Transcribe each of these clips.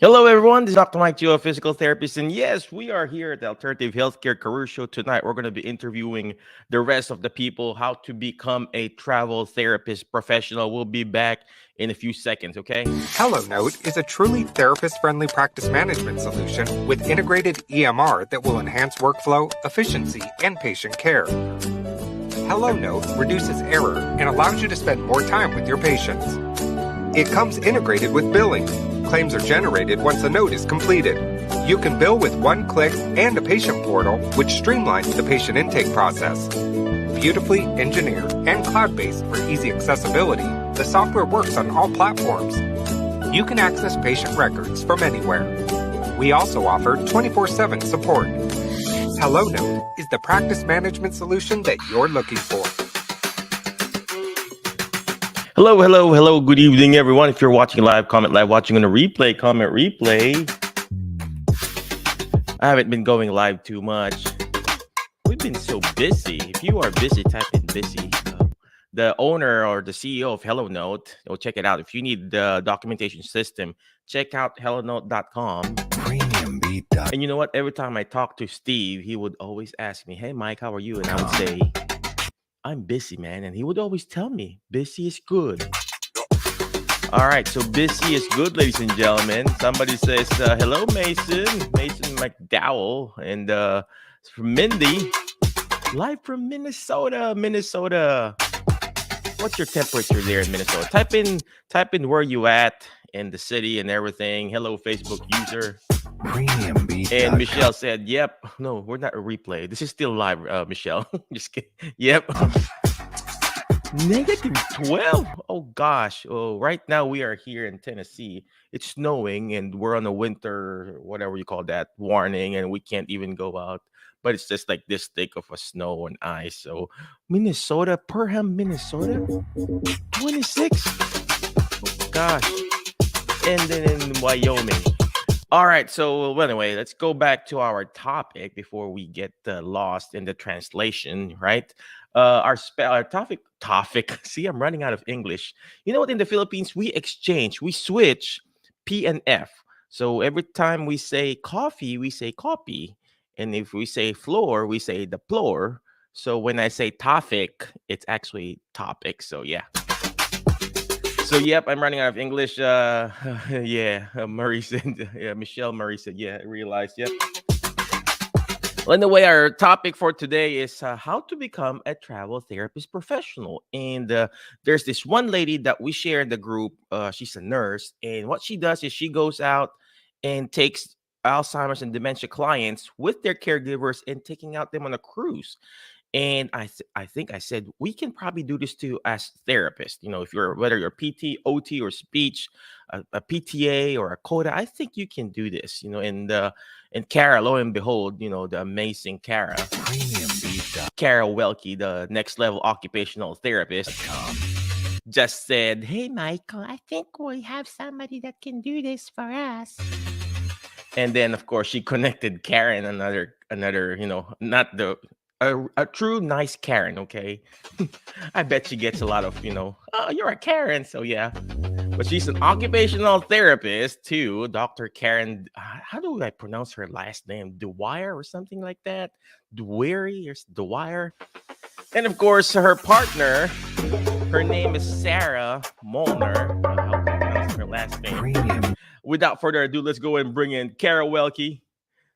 Hello, everyone. This is Dr. Mike Gio, a physical therapist. And yes, we are here at the Alternative Healthcare Career Show tonight. We're going to be interviewing the rest of the people how to become a travel therapist professional. We'll be back in a few seconds, okay? HelloNote is a truly therapist-friendly practice management solution with integrated EMR that will enhance workflow, efficiency, and patient care. HelloNote reduces error and allows you to spend more time with your patients. It comes integrated with billing. Claims are generated once a note is completed. You can bill with one click and a patient portal, which streamlines the patient intake process. Beautifully engineered and cloud-based for easy accessibility, the software works on all platforms. You can access patient records from anywhere. We also offer 24/7 support. HelloNote is the practice management solution that you're looking for. Hello, hello, hello. Good evening, everyone. If you're watching live, comment live. Watching on a replay, comment replay. I haven't been going live too much. We've been so busy. If you are busy, type in busy. The owner or the CEO of HelloNote, go check it out. If you need the documentation system, check out hellonote.com. Premium beat. And you know what? Every time I talk to Steve, he would always ask me, "Hey, Mike, how are you?" And I would say, "I'm busy, man." And he would always tell me, "Busy is good." All right, so busy is good, ladies and gentlemen. Somebody says, hello, Mason McDowell. And from Mindy, live from Minnesota. What's your temperature there in Minnesota? Type in where you at in the city and everything. Hello, Facebook user. Premium beat. And Michelle said, yep. No, we're not a replay. This is still live, Michelle. Just kidding. Yep. -12. Oh, gosh. Oh, right now we are here in Tennessee. It's snowing and we're on a winter, whatever you call that, warning, and we can't even go out. But it's just like this thick of a snow and ice. So Minnesota, Perham, Minnesota, 26. Oh, gosh. And then in Wyoming. All right. So anyway, let's go back to our topic before we get lost in the translation, right? Our topic. See, I'm running out of English. You know what? In the Philippines, we switch P and F. So every time we say coffee, we say copy. And if we say floor, we say the floor. So when I say topic, it's actually topic. So yeah. So yep, I'm running out of English. Yeah, Murray said. Yeah, Michelle Murray said. Yeah, I realized. Yep. Well, anyway, our topic for today is how to become a travel therapist professional. And there's this one lady that we share in the group. She's a nurse, and what she does is she goes out and takes Alzheimer's and dementia clients with their caregivers and taking out them on a cruise. And I think I said we can probably do this too as therapists. You know, if you're whether you're PT, OT, or speech, a PTA or a CODA, I think you can do this. You know, and Kara, lo and behold, you know, the amazing Kara, Premium beat. Kara Welke, the next level occupational therapist, just said, "Hey, Michael, I think we have somebody that can do this for us." And then, of course, she connected Karen, another, you know, not the a true nice Karen, okay? I bet she gets a lot of, you know, oh, you're a Karen, so yeah. But she's an occupational therapist too, Dr. Karen. How do I pronounce her last name? Dwire or something like that? Dwire or Dwire? And of course, her partner, her name is Sarah Molnar. I hope I pronounced her last name. Premium. Without further ado, let's go and bring in Kara Welke,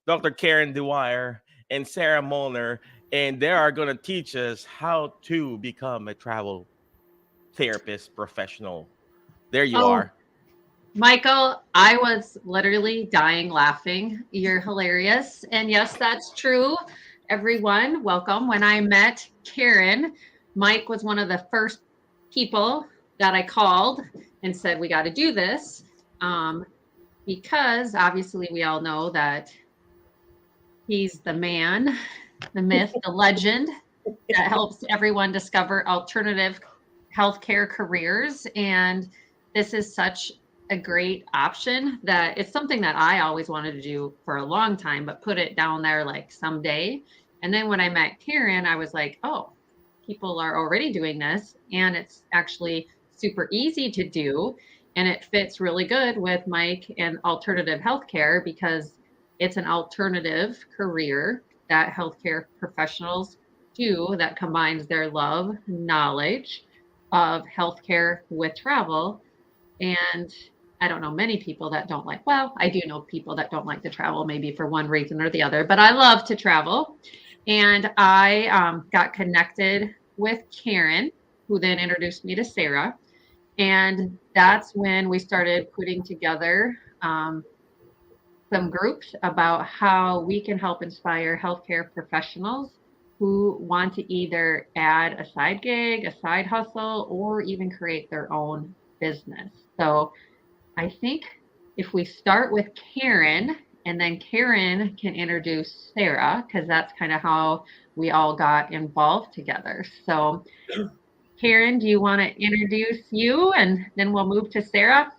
Dr. Karen Dwire, and Sarah Molnar. And they are going to teach us how to become a travel therapist professional. There you are. Michael, I was literally dying laughing. You're hilarious. And yes, that's true. Everyone, welcome. When I met Karen, Mike was one of the first people that I called and said, we got to do this. Because obviously we all know that he's the man, the myth, the legend that helps everyone discover alternative healthcare careers. And this is such a great option that it's something that I always wanted to do for a long time, but put it down there like someday. And then when I met Karen, I was like, oh, people are already doing this and it's actually super easy to do. And it fits really good with Mike and alternative healthcare because it's an alternative career that healthcare professionals do that combines their love, knowledge of healthcare with travel. And I don't know many people that don't like, well, I do know people that don't like to travel, maybe for one reason or the other, but I love to travel. And I got connected with Karen, who then introduced me to Sarah. And that's when we started putting together some groups about how we can help inspire healthcare professionals who want to either add a side gig, a side hustle, or even create their own business. So I think if we start with Karen, and then Karen can introduce Sarah, because that's kind of how we all got involved together. So, Karen, do you want to introduce you and then we'll move to Sarah?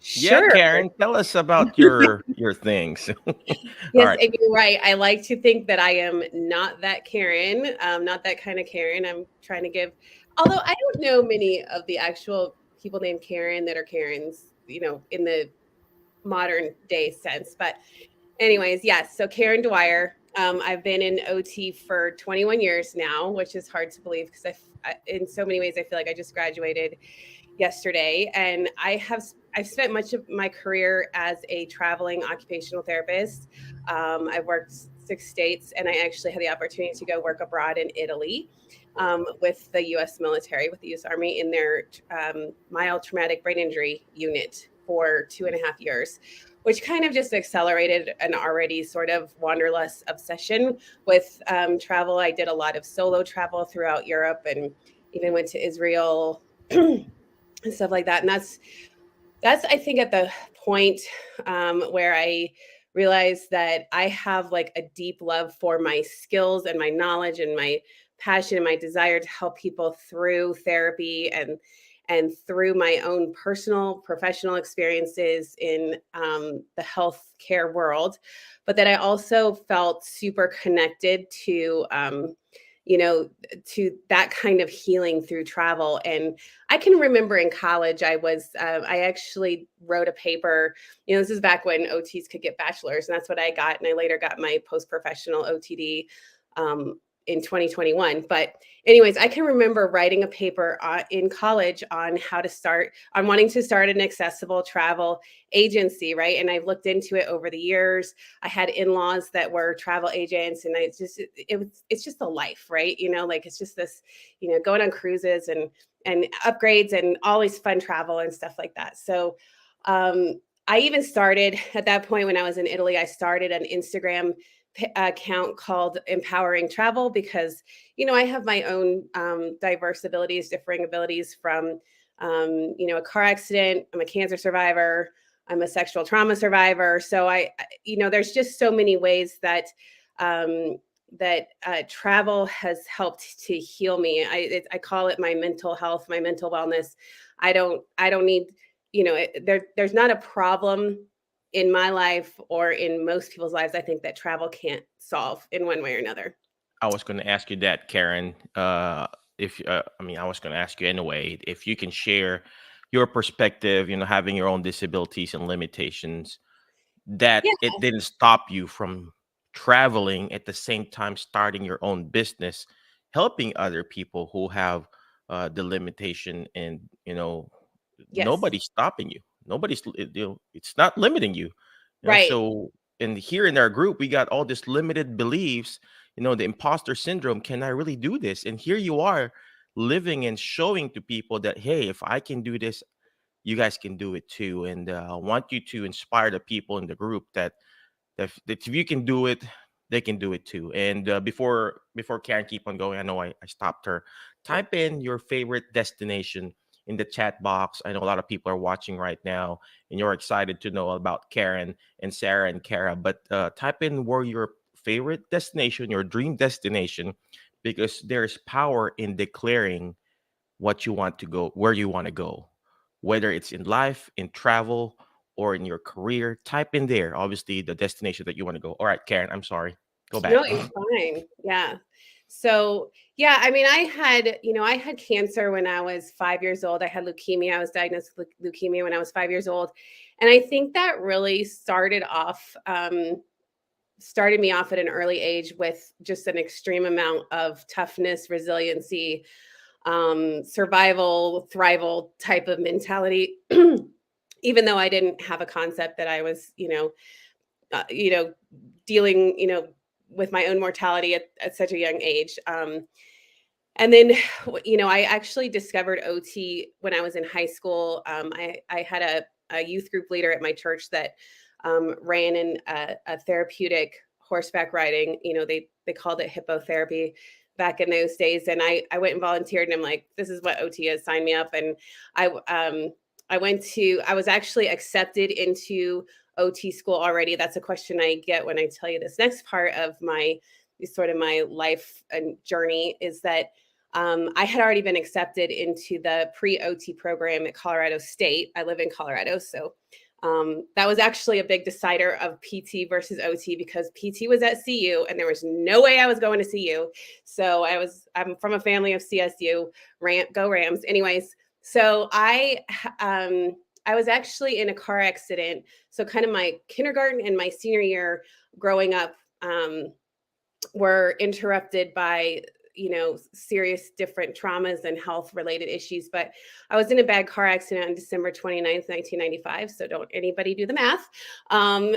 Yeah, Sure. Karen, tell us about your things. All Yes, right. and you're right. I like to think that I am not that Karen, not that kind of Karen. I'm trying to give, although I don't know many of the actual people named Karen that are Karens, in the modern day sense. But, anyways, yes. So, Karen Dwyer. I've been in OT for 21 years now, which is hard to believe because in so many ways, I feel like I just graduated yesterday, and I've spent much of my career as a traveling occupational therapist. I've worked 6 states, and I actually had the opportunity to go work abroad in Italy with the U.S. military, with the U.S. Army in their mild traumatic brain injury unit for 2.5 years, which kind of just accelerated an already sort of wanderlust obsession with travel. I did a lot of solo travel throughout Europe and even went to Israel and stuff like that. And that's I think at the point where I realized that I have like a deep love for my skills and my knowledge and my passion and my desire to help people through therapy and through my own personal professional experiences in the healthcare world, but that I also felt super connected you know to that kind of healing through travel. And I can remember in college, I actually wrote a paper. This is back when OTs could get bachelors, and that's what I got. And I later got my post-professional OTD in 2021. But anyways, I can remember writing a paper in college on wanting to start an accessible travel agency, right? And I've looked into it over the years. I had in-laws that were travel agents, and it's just a life, right? Like it's just this, going on cruises and upgrades and always fun travel and stuff like that. So I even started at that point when I was in Italy. I started an Instagram account called Empowering Travel because I have my own diverse abilities, differing abilities from a car accident. I'm a cancer survivor. I'm a sexual trauma survivor. So there's just so many ways that travel has helped to heal me. I call it my mental health, my mental wellness. I don't need, there's not a problem in my life or in most people's lives, I think, that travel can't solve in one way or another. I was going to ask you that, Karen. If I mean, I was going to ask you anyway if you can share your perspective. Having your own disabilities and limitations, that Yeah. it didn't stop you from traveling at the same time starting your own business, helping other people who have the limitation, and Yes. nobody's stopping you. It's not limiting you. Right. So, and here in our group, we got all this limited beliefs. The imposter syndrome. Can I really do this? And here you are, living and showing to people that, hey, if I can do this, you guys can do it too. And I want you to inspire the people in the group that if you can do it, they can do it too. And before Karen keep on going, I know I stopped her. Type in your favorite destination in the chat box. I know a lot of people are watching right now, and you're excited to know about Karen and Sarah and Kara. But type in where your favorite destination, your dream destination, because there's power in declaring what you want to go, where you want to go, whether it's in life, in travel, or in your career. Type in there, obviously, the destination that you want to go. All right, Karen, I'm sorry. Go back. No, you're fine. Yeah. So yeah, I mean, I had cancer when I was 5 years old. I had leukemia. I was diagnosed with leukemia when I was 5 years old. And I think that really started me off at an early age with just an extreme amount of toughness, resiliency, survival, thrival type of mentality. Even though I didn't have a concept that I was, uh, you know, dealing, with my own mortality at such a young age. And then, I actually discovered OT when I was in high school. I had a youth group leader at my church that ran in a therapeutic horseback riding. They called it hippotherapy back in those days. And I went and volunteered, and I'm like, this is what OT is. Sign me up. And I was actually accepted into OT school already. That's a question I get when I tell you this next part of my sort of my life and journey, is that I had already been accepted into the pre-OT program at Colorado State. I live in Colorado, so that was actually a big decider of PT versus OT, because PT was at CU and there was no way I was going to CU. So I'm from a family of CSU, go Rams. Anyways, so I was actually in a car accident. So kind of my kindergarten and my senior year growing up were interrupted by serious different traumas and health related issues. But I was in a bad car accident on December 29th, 1995. So don't anybody do the math on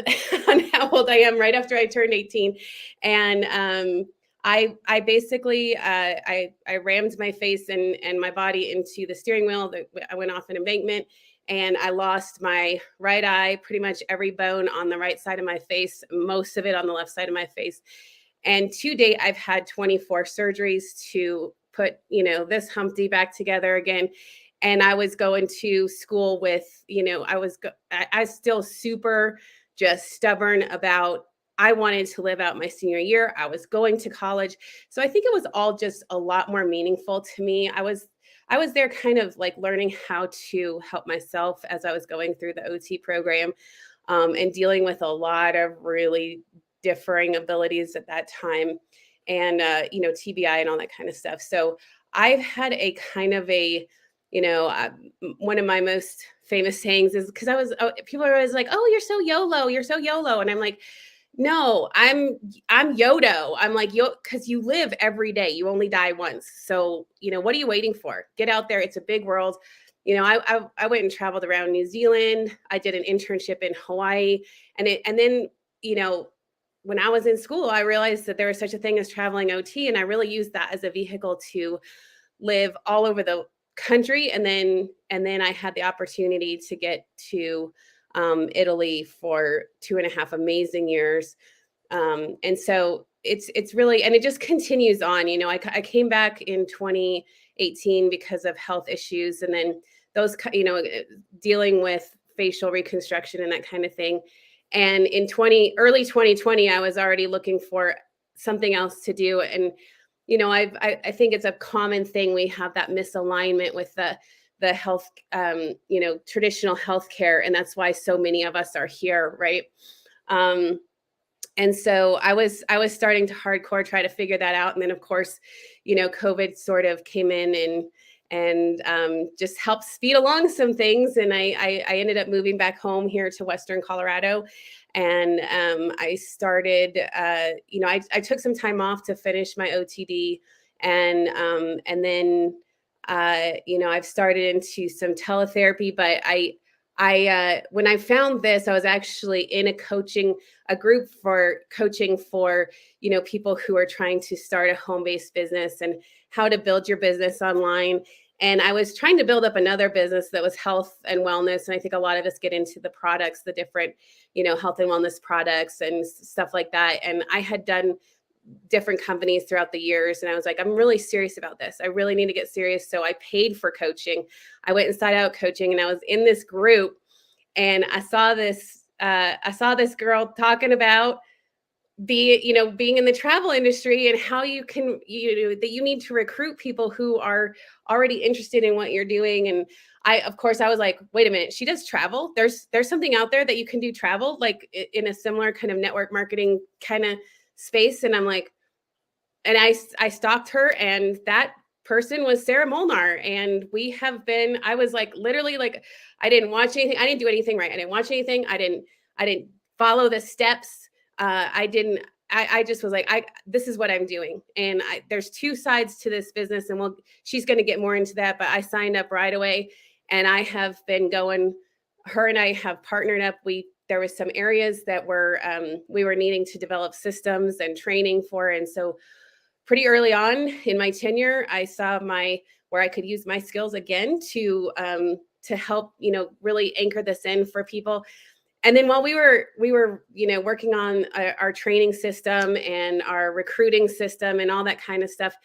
how old I am right after I turned 18. And I basically I rammed my face and my body into the steering wheel. I went off an embankment, and I lost my right eye, pretty much every bone on the right side of my face, most of it on the left side of my face. And to date, I've had 24 surgeries to put, this Humpty back together again. And I was going to school with, I was still super just stubborn about, I wanted to live out my senior year. I was going to college. So I think it was all just a lot more meaningful to me. I was there kind of like learning how to help myself as I was going through the OT program, and dealing with a lot of really differing abilities at that time, and TBI and all that kind of stuff. So I've had a kind of a, one of my most famous sayings is, because people are always like, oh, you're so YOLO, and I'm like, no, I'm Yodo. I'm like, because you live every day, you only die once. So what are you waiting for? Get out there. It's a big world. I went and traveled around New Zealand. I did an internship in Hawaii, and then when I was in school, I realized that there was such a thing as traveling OT, and I really used that as a vehicle to live all over the country. And then I had the opportunity to get to Italy for 2.5 amazing years. And so it's really, and it just continues on. I came back in 2018 because of health issues, and then those, dealing with facial reconstruction and that kind of thing. And in early 2020, I was already looking for something else to do. And, I think it's a common thing. We have that misalignment with the health, traditional healthcare. And that's why so many of us are here. Right. And so I was starting to hardcore try to figure that out. And then of course, COVID sort of came in and just helped speed along some things. And I ended up moving back home here to Western Colorado. And I started, I took some time off to finish my OTD. And then, I've started into some teletherapy. But when I found this, I was actually in a group for coaching for, people who are trying to start a home-based business and how to build your business online. And I was trying to build up another business that was health and wellness. And I think a lot of us get into the products, the different, health and wellness products and stuff like that. And I had done different companies throughout the years. And I was like, I'm really serious about this. I really need to get serious. So I paid for coaching. I went and sought out coaching, and I was in this group, and I saw this girl talking about being in the travel industry and how you can, that you need to recruit people who are already interested in what you're doing. And of course I was like, wait a minute, she does travel. There's something out there that you can do travel, like in a similar kind of network marketing kind of space. And I'm like, and I stalked her, and that person was Sarah Molnar. And I was like, literally, like, I didn't watch anything. I didn't do anything right. I didn't watch anything. I didn't follow the steps. I just was like, this is what I'm doing. And there's two sides to this business, and she's going to get more into that, but I signed up right away, and I have been going. Her and I have partnered up. There was some areas that we were needing to develop systems and training for. And so pretty early on in my tenure, I saw where I could use my skills again to help, really anchor this in for people. And then while we were, working on our training system and our recruiting system and all that kind of stuff,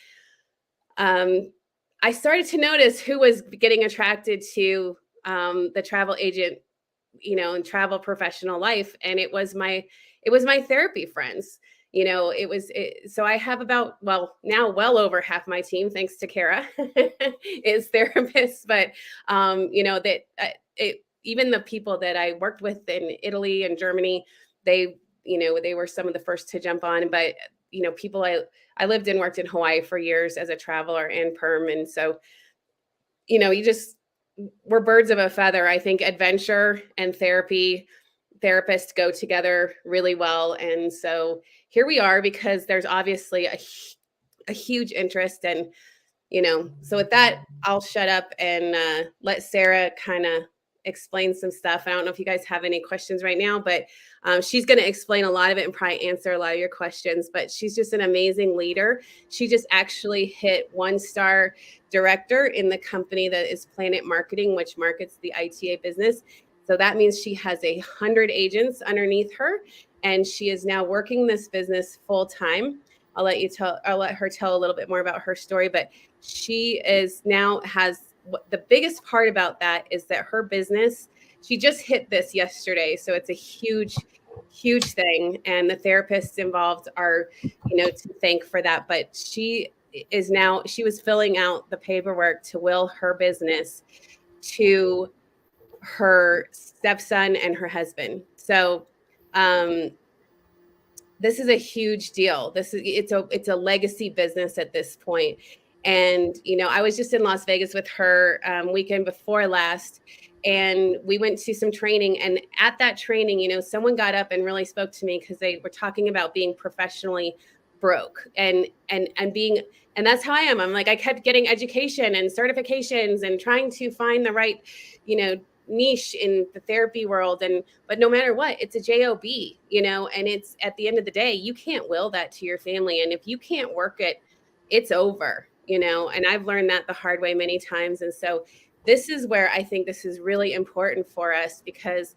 I started to notice who was getting attracted to the travel agent, and travel professional life. And it was my therapy friends. So I have now well over half my team, thanks to Kara, is therapists. But even the people that I worked with in Italy and Germany, they were some of the first to jump on. But people I lived and worked in Hawaii for years as a traveler and perm, and so we're birds of a feather. I think adventure and therapists go together really well. And so here we are, because there's obviously a huge interest. And, so with that, I'll shut up and let Sarah kind of explain some stuff. I don't know if you guys have any questions right now, but she's going to explain a lot of it and probably answer a lot of your questions. But she's just an amazing leader. She just actually hit 1-star director in the company that is Planet Marketing, which markets the ITA business. So that means she has 100 agents underneath her, and she is now working this business full time. I'll let her tell a little bit more about her story, but she has the biggest part about that is that her business, she just hit this yesterday. So it's a huge, huge thing. And the therapists involved are, to thank for that. But she was filling out the paperwork to will her business to her stepson and her husband. So this is a huge deal. It's a legacy business at this point. And, I was just in Las Vegas with her weekend before last, and we went to some training. And at that training, someone got up and really spoke to me, because they were talking about being professionally broke and that's how I am. I'm like, I kept getting education and certifications and trying to find the right, niche in the therapy world. But no matter what, it's a job, and it's, at the end of the day, you can't will that to your family. And if you can't work it, it's over, and I've learned that the hard way many times. And so this is where I think this is really important for us, because,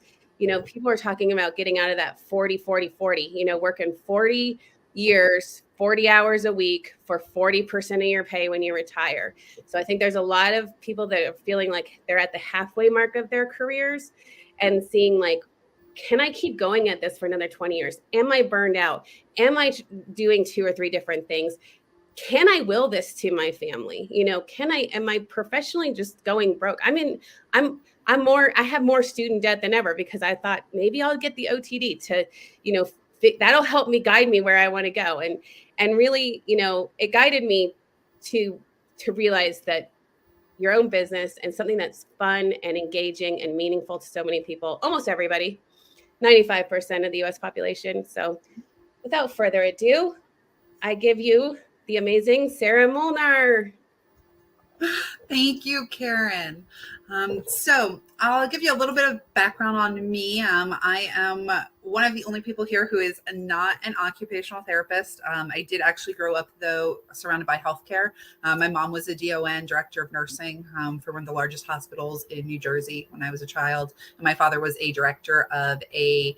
people are talking about getting out of that 40, working 40 years, 40 hours a week for 40% of your pay when you retire. So I think there's a lot of people that are feeling like they're at the halfway mark of their careers and seeing like, can I keep going at this for another 20 years? Am I burned out? Am I doing 2 or 3 different things? Can I will this to my family? Am I professionally just going broke? I have more student debt than ever, because I thought maybe I'll get the OTD to, that'll help me, guide me where I want to go. And really, it guided me to realize that your own business and something that's fun and engaging and meaningful to so many people, almost everybody, 95% of the US population. So without further ado, I give you the amazing Sarah Molnar. Thank you, Karen. So I'll give you a little bit of background on me. I am one of the only people here who is not an occupational therapist. I did actually grow up, though, surrounded by healthcare. My mom was a DON, director of nursing, for one of the largest hospitals in New Jersey when I was a child. And my father was a director of a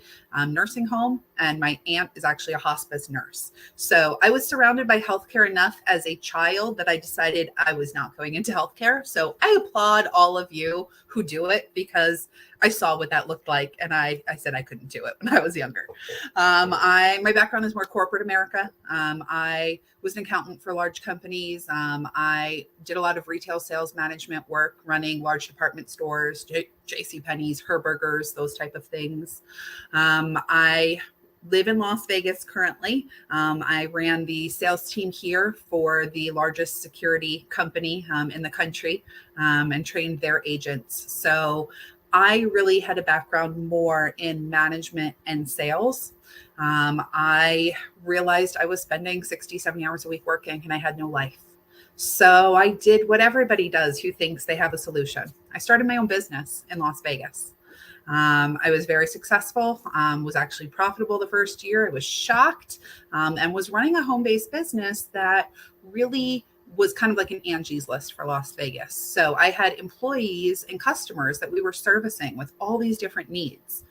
nursing home, and my aunt is actually a hospice nurse. So I was surrounded by healthcare enough as a child that I decided I was not going into healthcare. So I applaud all of you who do it, because I saw what that looked like, and I said I couldn't do it when I was younger. My background is more corporate America. I was an accountant for large companies. I did a lot of retail sales management work, running large department stores, JCPenney's, Herberger's, those type of things. I live in Las Vegas currently. I ran the sales team here for the largest security company in the country, and trained their agents. So I really had a background more in management and sales. I realized I was spending 60, 70 hours a week working and I had no life. So I did what everybody does who thinks they have a solution. I started my own business in Las Vegas. I was very successful, was actually profitable the first year. I was shocked, and was running a home-based business that really was kind of like an Angie's List for Las Vegas. So I had employees and customers that we were servicing with all these different needs.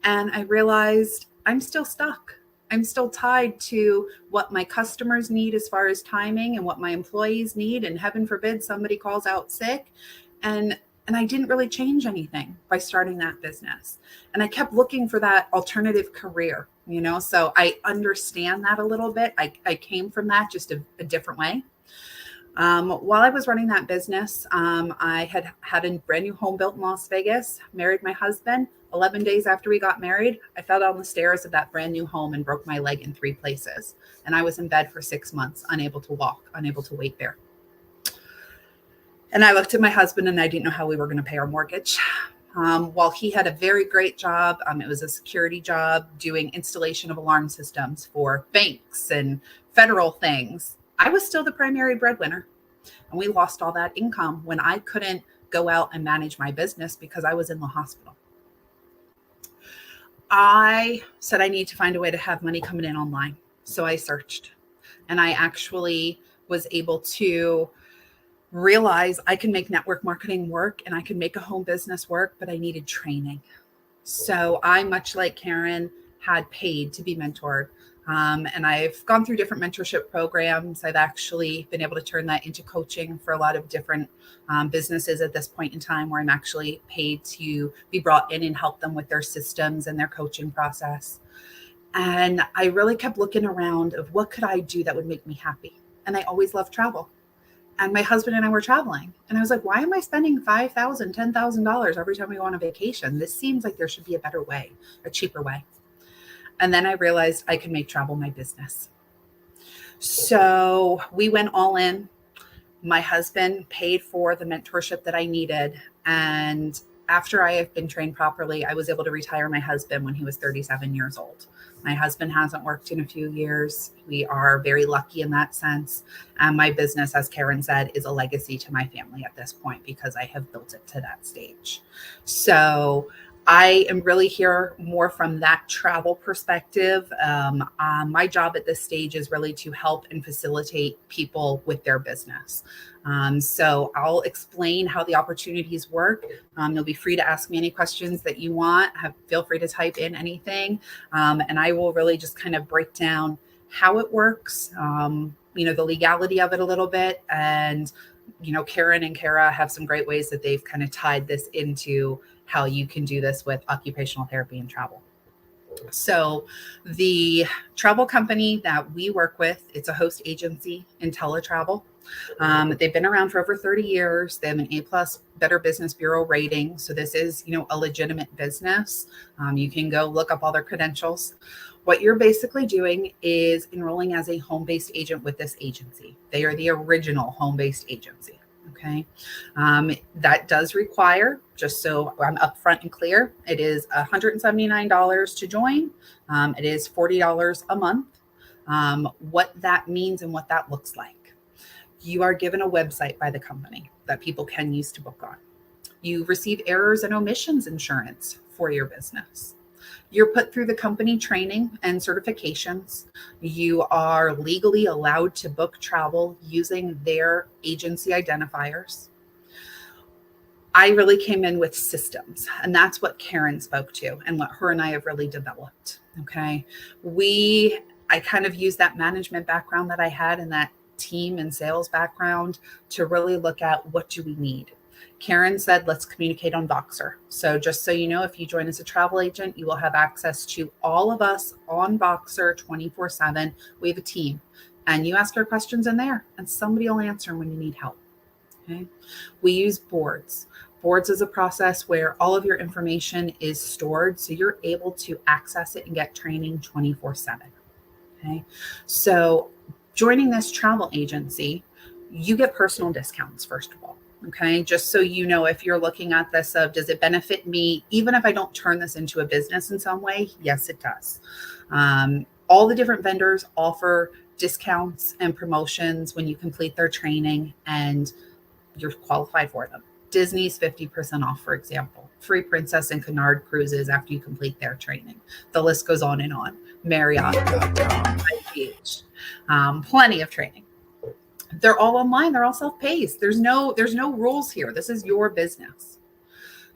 And I realized I'm still stuck. I'm still tied to what my customers need as far as timing and what my employees need. And heaven forbid somebody calls out sick. And I didn't really change anything by starting that business. And I kept looking for that alternative career, so I understand that a little bit. I came from that just a different way. While I was running that business, I had a brand new home built in Las Vegas, married my husband. 11 days after we got married, I fell down the stairs of that brand new home and broke my leg in 3 places. And I was in bed for 6 months, unable to walk, unable to wait there. And I looked at my husband and I didn't know how we were going to pay our mortgage. While he had a very great job, it was a security job doing installation of alarm systems for banks and federal things. I was still the primary breadwinner. And we lost all that income when I couldn't go out and manage my business because I was in the hospital. I said I need to find a way to have money coming in online. So I searched, and I actually was able to realize I can make network marketing work and I can make a home business work, but I needed training. So I, much like Karen, had paid to be mentored. And I've gone through different mentorship programs. I've actually been able to turn that into coaching for a lot of different businesses at this point in time, where I'm actually paid to be brought in and help them with their systems and their coaching process. And I really kept looking around of what could I do that would make me happy. And I always loved travel. And my husband and I were traveling. And I was like, why am I spending $5,000, $10,000 every time we go on a vacation? This seems like there should be a better way, a cheaper way. And then I realized I could make travel my business. So we went all in. My husband paid for the mentorship that I needed. And after I have been trained properly, I was able to retire my husband when he was 37 years old. My husband hasn't worked in a few years. We are very lucky in that sense. And my business, as Karen said, is a legacy to my family at this point because I have built it to that stage. So I am really here more from that travel perspective. My job at this stage is really to help and facilitate people with their business. So I'll explain how the opportunities work. You'll be free to ask me any questions that you want. Feel free to type in anything. And I will really just kind of break down how it works, the legality of it a little bit. And, Karen and Kara have some great ways that they've kind of tied this into how you can do this with occupational therapy and travel. So the travel company that we work with, it's a host agency in teletravel. They've been around for over 30 years. They have an A+ Better Business Bureau rating. So this is, a legitimate business. You can go look up all their credentials. What you're basically doing is enrolling as a home-based agent with this agency. They are the original home-based agency. Okay. That does require, just so I'm upfront and clear, it is $179 to join. It is $40 a month. What that means and what that looks like. You are given a website by the company that people can use to book on. You receive errors and omissions insurance for your business. You're put through the company training and certifications. You are legally allowed to book travel using their agency identifiers. I really came in with systems, and that's what Karen spoke to and what her and I have really developed. Okay. I kind of used that management background that I had and that team and sales background to really look at what do we need. Karen said, let's communicate on Voxer. So just so you know, if you join as a travel agent, you will have access to all of us on Voxer 24/7. We have a team, and you ask our questions in there and somebody will answer when you need help. Okay. We use boards. Boards is a process where all of your information is stored, so you're able to access it and get training 24/7. Okay. So joining this travel agency, you get personal discounts, first of all. Okay. Just so you know, if you're looking at this of, does it benefit me? Even if I don't turn this into a business in some way? Yes, it does. All the different vendors offer discounts and promotions when you complete their training and you're qualified for them. Disney's 50% off, for example. Free Princess and Cunard cruises after you complete their training. The list goes on and on. Marriott, Beach, plenty of training. They're all online. They're all self-paced. There's no rules here. This is your business.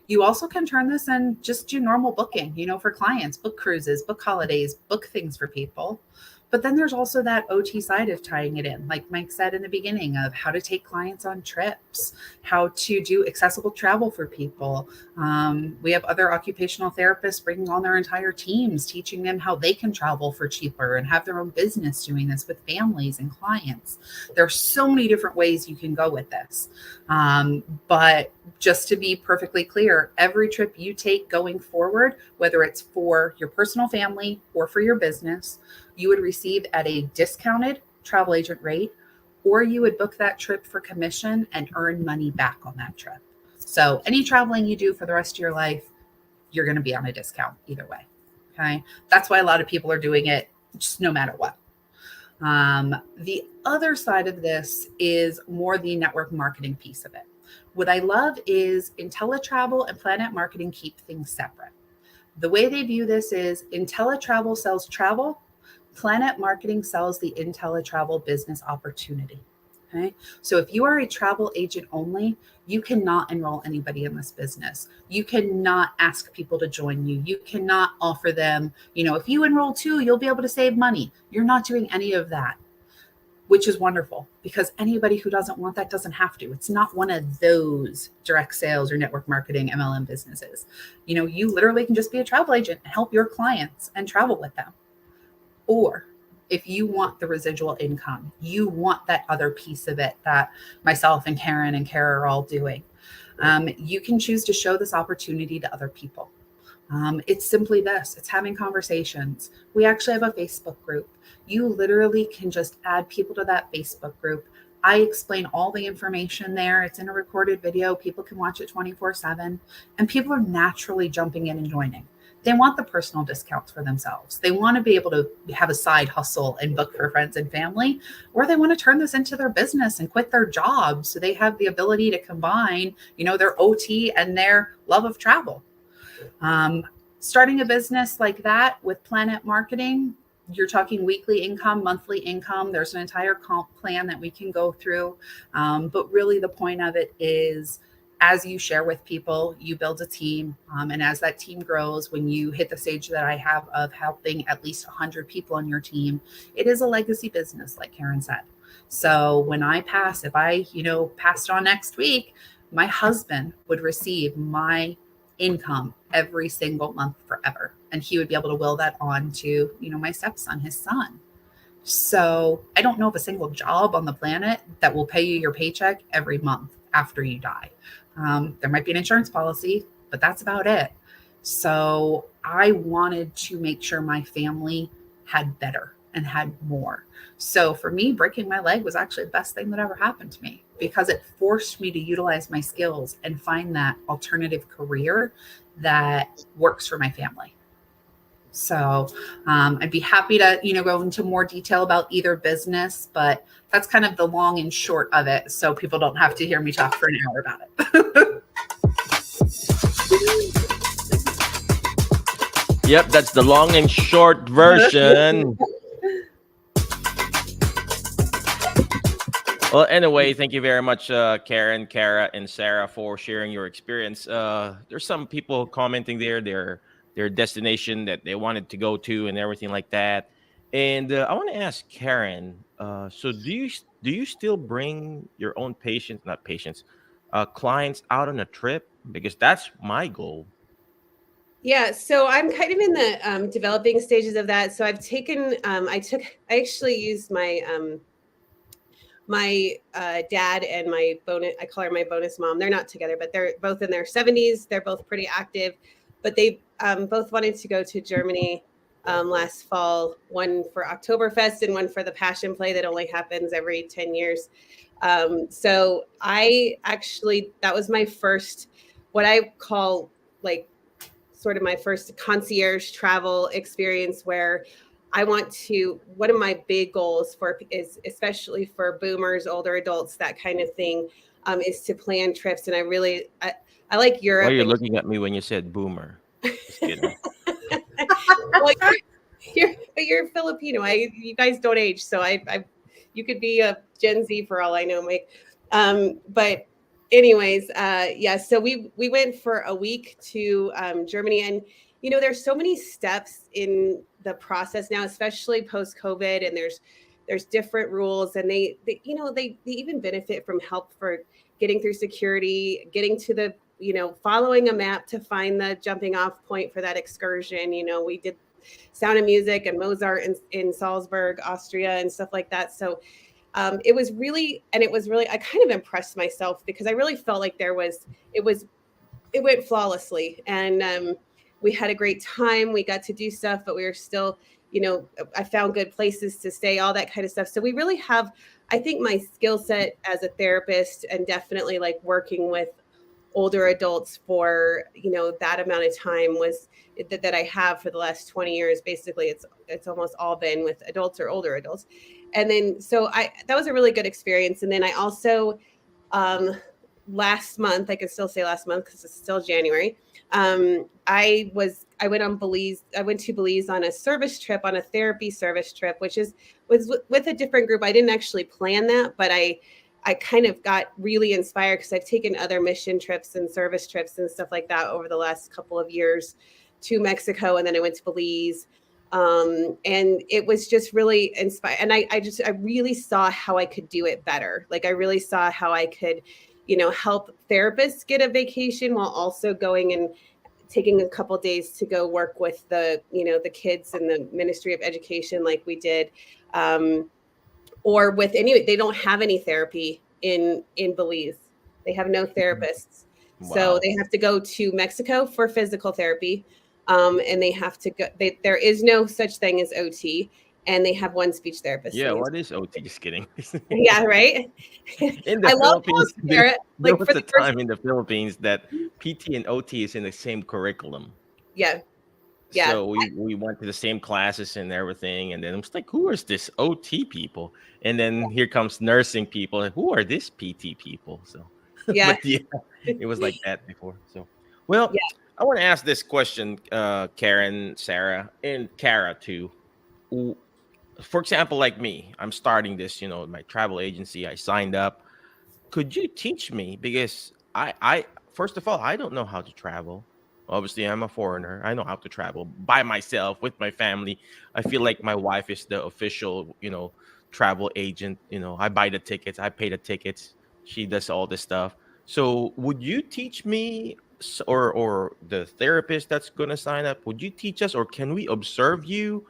You also can turn this and just do normal booking, for clients, book cruises, book holidays, book things for people. But then there's also that OT side of tying it in, like Mike said in the beginning, of how to take clients on trips, how to do accessible travel for people. We have other occupational therapists bringing on their entire teams, teaching them how they can travel for cheaper and have their own business doing this with families and clients. There are so many different ways you can go with this. But just to be perfectly clear, every trip you take going forward, whether it's for your personal family or for your business, you would receive at a discounted travel agent rate, or you would book that trip for commission and earn money back on that trip. So any traveling you do for the rest of your life, you're going to be on a discount either way. Okay. That's why a lot of people are doing it just no matter what. The other side of this is more the network marketing piece of it. What I love is IntelliTravel and Planet Marketing keep things separate. The way they view this is IntelliTravel sells travel, Planet Marketing sells the IntelliTravel business opportunity. Okay. So if you are a travel agent only, you cannot enroll anybody in this business. You cannot ask people to join you. You cannot offer them, if you enroll 2, you'll be able to save money. You're not doing any of that, which is wonderful, because anybody who doesn't want that doesn't have to. It's not one of those direct sales or network marketing MLM businesses. You literally can just be a travel agent and help your clients and travel with them. Or if you want the residual income, you want that other piece of it that myself and Karen and Kara are all doing, you can choose to show this opportunity to other people. It's simply this. It's having conversations. We actually have a Facebook group. You literally can just add people to that Facebook group. I explain all the information there. It's in a recorded video. People can watch it 24/7, and people are naturally jumping in and joining. They want the personal discounts for themselves. They want to be able to have a side hustle and book for friends and family, or they want to turn this into their business and quit their job so they have the ability to combine, their OT and their love of travel. Starting a business like that with Planet Marketing, you're talking weekly income, monthly income. There's an entire comp plan that we can go through. But really the point of it is, as you share with people, you build a team. And as that team grows, when you hit the stage that I have of helping at least 100 people on your team, it is a legacy business, like Karen said. So when I pass, if I, passed on next week, my husband would receive my income every single month forever. And he would be able to will that on to, my stepson, his son. So I don't know of a single job on the planet that will pay you your paycheck every month after you die. There might be an insurance policy, but that's about it. So I wanted to make sure my family had better and had more. So for me, breaking my leg was actually the best thing that ever happened to me, because it forced me to utilize my skills and find that alternative career that works for my family. So I'd be happy to, go into more detail about either business, but that's kind of the long and short of it. So people don't have to hear me talk for an hour about it. Yep, that's the long and short version. Well, anyway, thank you very much, Karen, Kara, and Sarah, for sharing your experience. There's some people commenting there, their destination that they wanted to go to and everything like that. And I want to ask Karen, so do you still bring your own clients out on a trip? Because that's my goal. Yeah, so I'm kind of in the developing stages of that. So I've taken, I actually used my my dad and my bonus, I call her my bonus mom. They're not together, but they're both in their 70s. They're both pretty active, but they both wanted to go to Germany last fall, one for Oktoberfest and one for the Passion Play that only happens every 10 years. So I actually, that was my first, what I call like sort of my first concierge travel experience, where I want to, one of my big goals for is, especially for boomers, older adults, that kind of thing, is to plan trips. And I like Why are Europe you and looking at me when you said boomer? Just kidding. well, but you're Filipino. You guys don't age, so you could be a Gen Z for all I know, Mike. But anyways, yeah. So we went for a week to Germany, and there's so many steps in the process now, especially post COVID, and there's different rules, and they even benefit from help for getting through security, getting to the following a map to find the jumping off point for that excursion. We did Sound of Music and Mozart in Salzburg, Austria, and stuff like that. So it was really, I kind of impressed myself because I really felt like it went flawlessly, and we had a great time. We got to do stuff, but we were still, I found good places to stay, all that kind of stuff. So we really have, I think my skill set as a therapist, and definitely like working with older adults for that amount of time, was that I have for the last 20 years. Basically it's almost all been with adults or older adults. And then so that was a really good experience. And then I also last month, I can still say last month because it's still January, I went to Belize on a service trip, on a therapy service trip, which was with a different group. I didn't actually plan that, but I kind of got really inspired because I've taken other mission trips and service trips and stuff like that over the last couple of years to Mexico. And then I went to Belize. And it was just really inspired. And I really saw how I could do it better. Like I really saw how I could, help therapists get a vacation while also going and taking a couple days to go work with the kids in the Ministry of Education like we did. Or with they don't have any therapy in Belize. They have no therapists. So Wow. they have to go to Mexico for physical therapy. And they have to go, there is no such thing as OT, and they have one speech therapist. Yeah, So what is OT? Just kidding. yeah, right. In the I love Philippines, Sarah. there Like was for a the first, time in the Philippines that PT and OT is in the same curriculum. yeah, yeah, So we went to the same classes and everything, and then it was like, who is this OT people? And then here comes nursing people, and who are these PT people? So, yeah, but yeah, it was like that before. So, well, yeah. I want to ask this question, Karen, Sarah, and Kara too. W- For example, like me, I'm starting this, my travel agency. I signed up. Could you teach me? Because I first of all, I don't know how to travel. Obviously, I'm a foreigner. I know how to travel by myself with my family. I feel like my wife is the official, travel agent. I buy the tickets, I pay the tickets. She does all this stuff. So, would you teach me, or the therapist that's gonna sign up? Would you teach us, or can we observe you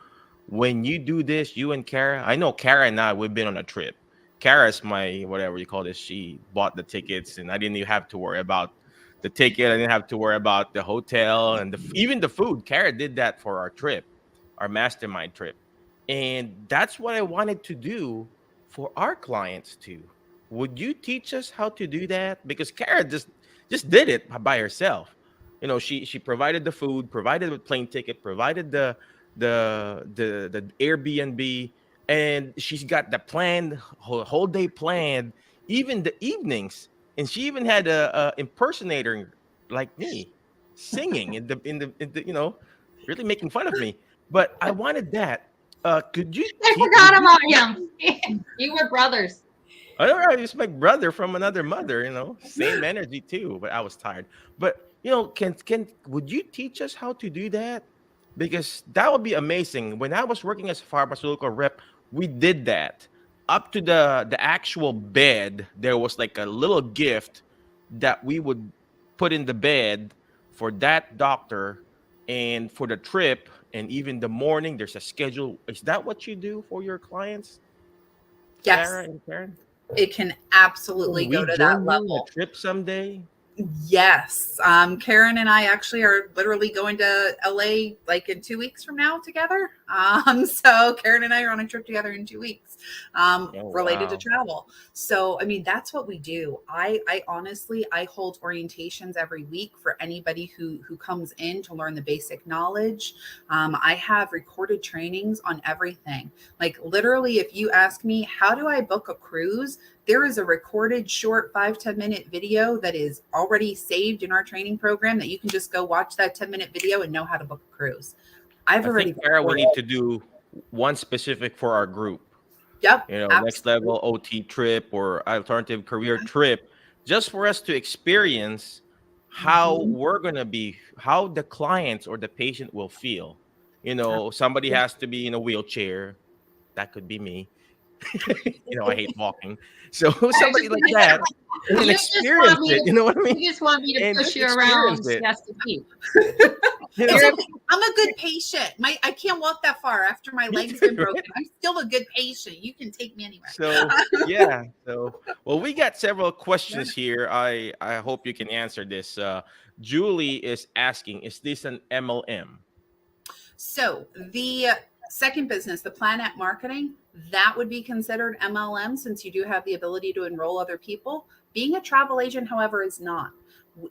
when you do this? You and Kara. I know Kara and I. We've been on a trip. Kara's my whatever you call this. She bought the tickets, and I didn't even have to worry about the ticket. I didn't have to worry about the hotel and even the food. Kara did that for our trip, our mastermind trip, and that's what I wanted to do for our clients too. Would you teach us how to do that? Because Kara just did it by herself. She provided the food, provided the plane ticket, provided the Airbnb, and she's got the planned whole day planned, even the evenings, and she even had a impersonator like me singing in the really making fun of me. But I wanted that. Could you I teach? Would forgot you? about you. You were brothers. I don't know. It's my brother from another mother. Same energy too. But I was tired. But can would you teach us how to do that? Because that would be amazing. When I was working as a pharmaceutical rep, we did that. Up to the actual bed, there was like a little gift that we would put in the bed for that doctor, and for the trip, and even the morning. There's a schedule. Is that what you do for your clients, Yes. Sarah and Karen? It can absolutely Can go we to join that you on level. a trip someday? Yes. Karen and I actually are literally going to LA like in 2 weeks from now together. So Karen and I are on a trip together in 2 weeks, Oh, related to wow. travel. So, I mean, that's what we do. I honestly, I hold orientations every week for anybody who comes in to learn the basic knowledge. I have recorded trainings on everything. Like literally, if you ask me, how do I book a cruise? There is a recorded short 5-10 minute video that is already saved in our training program that you can just go watch that 10-minute video and know how to book a cruise. I've I already think, Sarah, we recorded. need to do one specific for our group. Yep, Next absolutely. level OT trip or alternative career trip, just for us to experience how Mhm. we're going to be, how the clients or the patient will feel. Somebody Absolutely. has to be in a wheelchair. That could be me. I hate walking. So I was somebody just like gonna that and You just want experience me it. to You know what I mean? you just want me to And push just you experience around it. Siesta Key. It's You know, okay. I'm a good patient. I can't walk that far after my me leg's too. been broken. I'm still a good patient. You can take me anywhere. So yeah. Well, we got several Yeah. questions here. I hope you can answer this. Julie is asking, is this an MLM? So the second business, the Planet Marketing, that would be considered MLM since you do have the ability to enroll other people. Being a travel agent, however, is not.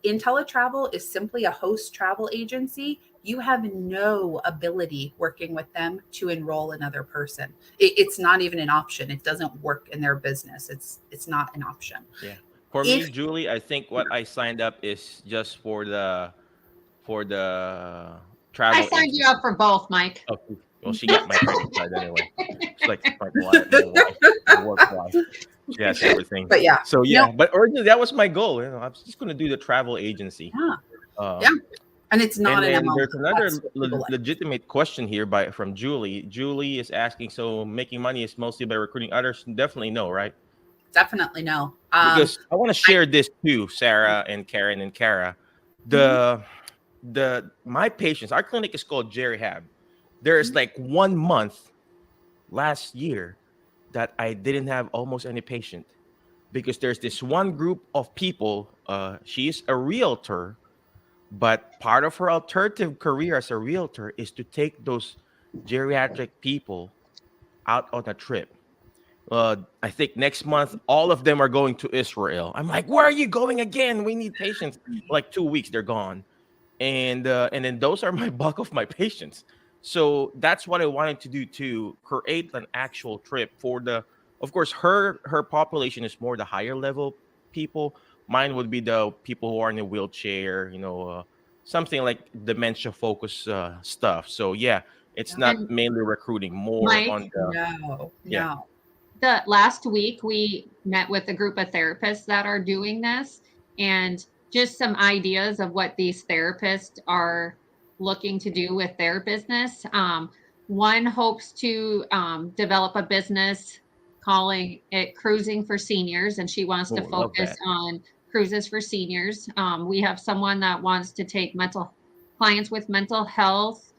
IntelliTravel is simply a host travel agency. You have no ability working with them to enroll another person. It's not even an option. It doesn't work in their business. It's not an option. Yeah. For me, If Julie, I think what I signed up is just for the I travel signed you agency. up for both, Mike. Okay. Well, she got my credit card anyway. It's like my wife, my work wife. She has everything. but yeah, So no, yeah, but originally that was my goal. I was just gonna do the travel agency. yeah, yeah, Um, and it's not and an then MLM. there's another That's what people like. legitimate question here from Julie. Julie is asking, so making money is mostly by recruiting others? Definitely no, right? Definitely no. Because I want to I share this too, Sarah and Karen and Kara. Mhm. My patients, our clinic is called Jerry Hab. There is like 1 month last year that I didn't have almost any patient because there's this one group of people. She's a realtor, but part of her alternative career as a realtor is to take those geriatric people out on a trip. I think next month all of them are going to Israel. I'm like, where are you going again? We need patients. Like 2 weeks, they're gone, and then those are my bulk of my patients. So that's what I wanted to do, to create an actual trip for the. Of course, her population is more the higher level people. Mine would be the people who are in a wheelchair, something like dementia focused stuff. So yeah, it's Yeah. not And mainly recruiting, more Mike, on the. No, Yeah. no. the last week we met with a group of therapists that are doing this, and just some ideas of what these therapists are looking to do with their business. One hopes to develop a business calling it Cruising for Seniors, and she wants to Oh, love focus that. on cruises for seniors. We have someone that wants to take mental clients with mental health.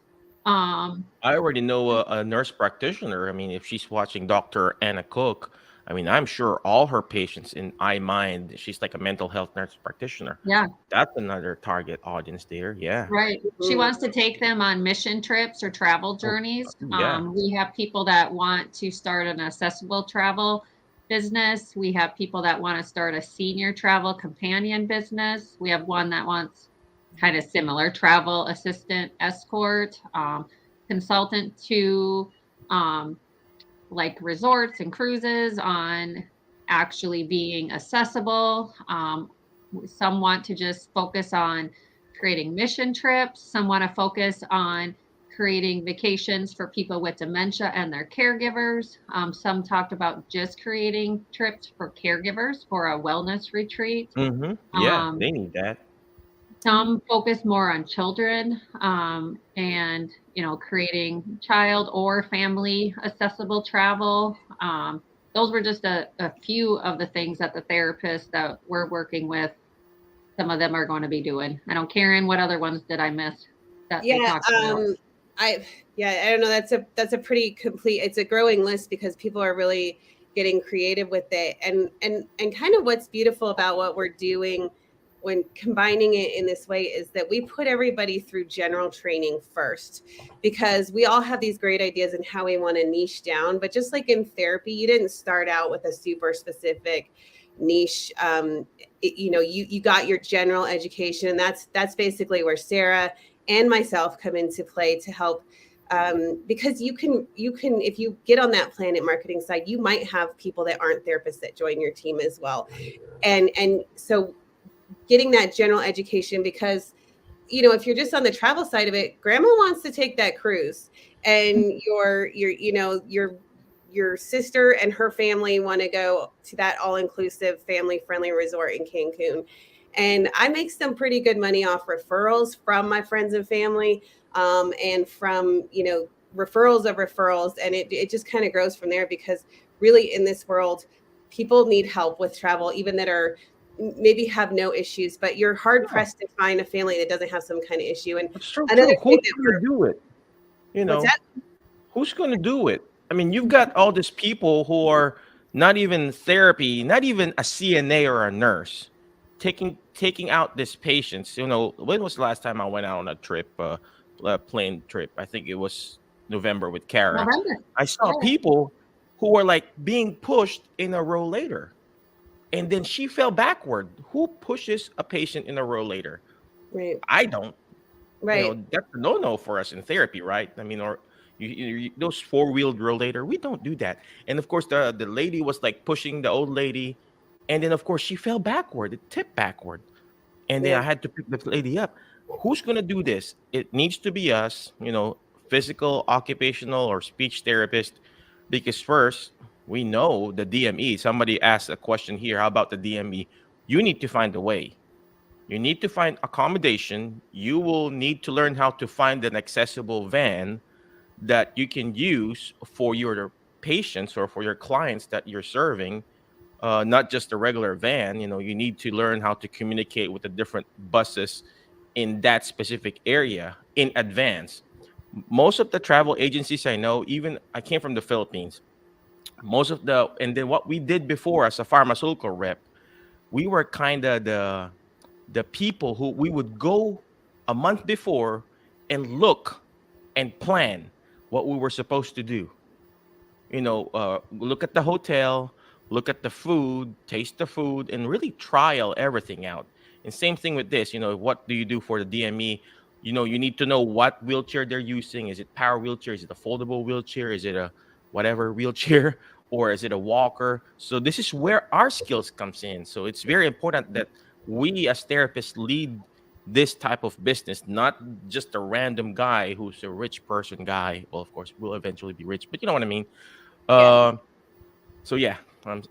I already know a nurse practitioner. I mean, if she's watching Dr. Anna Cook, I mean, I'm sure all her patients in iMind, she's like a mental health nurse practitioner. Yeah, That's another target audience there. Yeah. right. She Mhm. wants to take them on mission trips or travel Oh, journeys. yeah. We have people that want to start an accessible travel business. We have people that want to start a senior travel companion business. We have one that wants kind of similar travel assistant, escort, consultant to um, like resorts and cruises on actually being accessible. Some want to just focus on creating mission trips. Some want to focus on creating vacations for people with dementia and their caregivers. Some talked about just creating trips for caregivers for a wellness retreat. Mm-hmm. Yeah, Um, they need that. some focus more on children, and creating child or family accessible travel. Those were just a few of the things that the therapists that we're working with, some of them are going to be doing. I don't, Karen, what other ones did I miss that they Yeah, talked about? I don't know. That's a pretty complete. It's a growing list because people are really getting creative with it. And kind of what's beautiful about what we're doing when combining it in this way is that we put everybody through general training first, because we all have these great ideas and how we want to niche down. But just like in therapy, you didn't start out with a super specific niche. You got your general education, and that's basically where Sarah and myself come into play to help. Because you can, if you get on that Planet marketing side, you might have people that aren't therapists that join your team as well. And so getting that general education, because if you're just on the travel side of it, grandma wants to take that cruise, and your sister and her family want to go to that all-inclusive family-friendly resort in Cancun. And I make some pretty good money off referrals from my friends and family, and from referrals of referrals, and it just kind of grows from there, because really in this world, people need help with travel, even that are maybe have no issues, but you're hard pressed to find a family that doesn't have some kind of issue. And It's true. another Who's thing that going to do it? what's that? Who's going to do it? I mean, you've got all these people who are not even therapy, not even a CNA or a nurse, taking out these patients. When was the last time I went out on a trip, a plane trip? I think it was November with Kara. November. I saw people who were like being pushed in a row later, and then she fell backward. Who pushes a patient in a row later? Right. I don't. Right. That's a no for us in therapy, right? I mean, or those four-wheeled row later, we don't do that. And of course, the lady was like pushing the old lady, and then of course she fell backward. It tipped backward, and then I had to pick the lady up. Who's gonna do this? It needs to be us. Physical, occupational, or speech therapist, because first we know the DME. Somebody asked a question here. How about the DME? You need to find a way. You need to find accommodation. You will need to learn how to find an accessible van that you can use for your patients or for your clients that you're serving. Not just a regular van. You need to learn how to communicate with the different buses in that specific area in advance. Most of the travel agencies I know, even I came from the Philippines, and then what we did before as a pharmaceutical rep, we were kind of the people who we would go a month before and look and plan what we were supposed to do. Look at the hotel, look at the food, taste the food, and really trial everything out. And same thing with this. What do you do for the DME? You need to know what wheelchair they're using. Is it power wheelchair? Is it a foldable wheelchair? Is it a whatever wheelchair? Or is it a walker? So this is where our skills comes in. So it's very important that we as therapists lead this type of business, not just a random guy who's a rich person guy. Well, of course, we'll eventually be rich, but you know what I mean. So yeah, I'm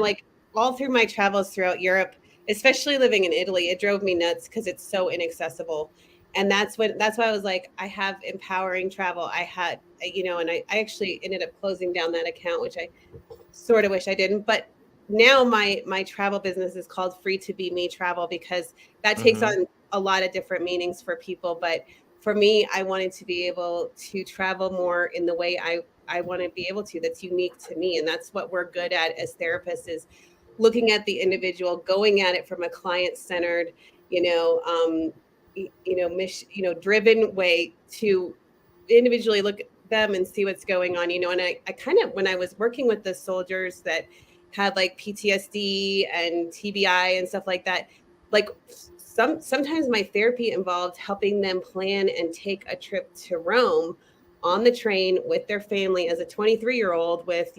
like all through my travels throughout Europe, especially living in Italy, it drove me nuts because it's so inaccessible. And that's why I was like, I have Empowering Travel. I had, and I actually ended up closing down that account, which I sort of wish I didn't. But now my travel business is called Free to Be Me Travel, because that takes on a lot of different meanings for people. But for me, I wanted to be able to travel more in the way I want to be able to, that's unique to me. And that's what we're good at as therapists, is looking at the individual, going at it from a client-centered, driven way to individually look at them and see what's going on, and I kind of, when I was working with the soldiers that had like PTSD and TBI and stuff like that, like sometimes my therapy involved helping them plan and take a trip to Rome on the train with their family as a 23-year-old with,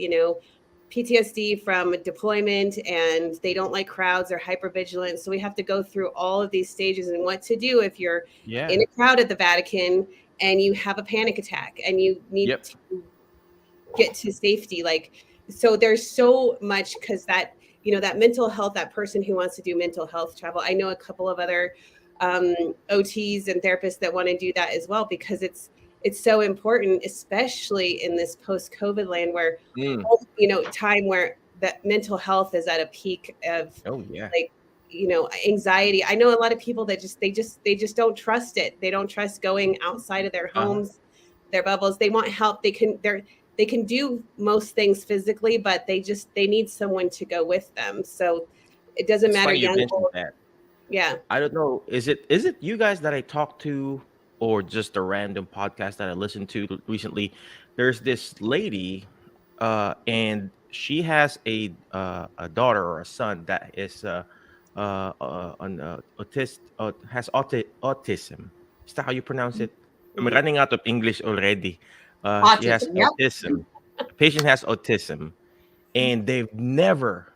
PTSD from deployment, and they don't like crowds, they're hypervigilant. So we have to go through all of these stages and what to do if you're in a crowd at the Vatican and you have a panic attack and you need to get to safety. So there's so much, because that, that mental health, that person who wants to do mental health travel. I know a couple of other OTs and therapists that want to do that as well, because it's so important, especially in this post-COVID land where, time where that mental health is at a peak of anxiety. I know a lot of people that they just don't trust it. They don't trust going outside of their homes, their bubbles. They want help. They they can do most things physically, but they need someone to go with them. So it doesn't It's matter, funny you young, mentioned old. that. Yeah. I don't know. Is it you guys that I talked to, or just a random podcast that I listened to recently? There's this lady, and she has a daughter or a son that is an has autism. Is that how you pronounce it? I'm Mhm. running out of English already. She has Autism. Yep. autism. The patient has autism, and they've never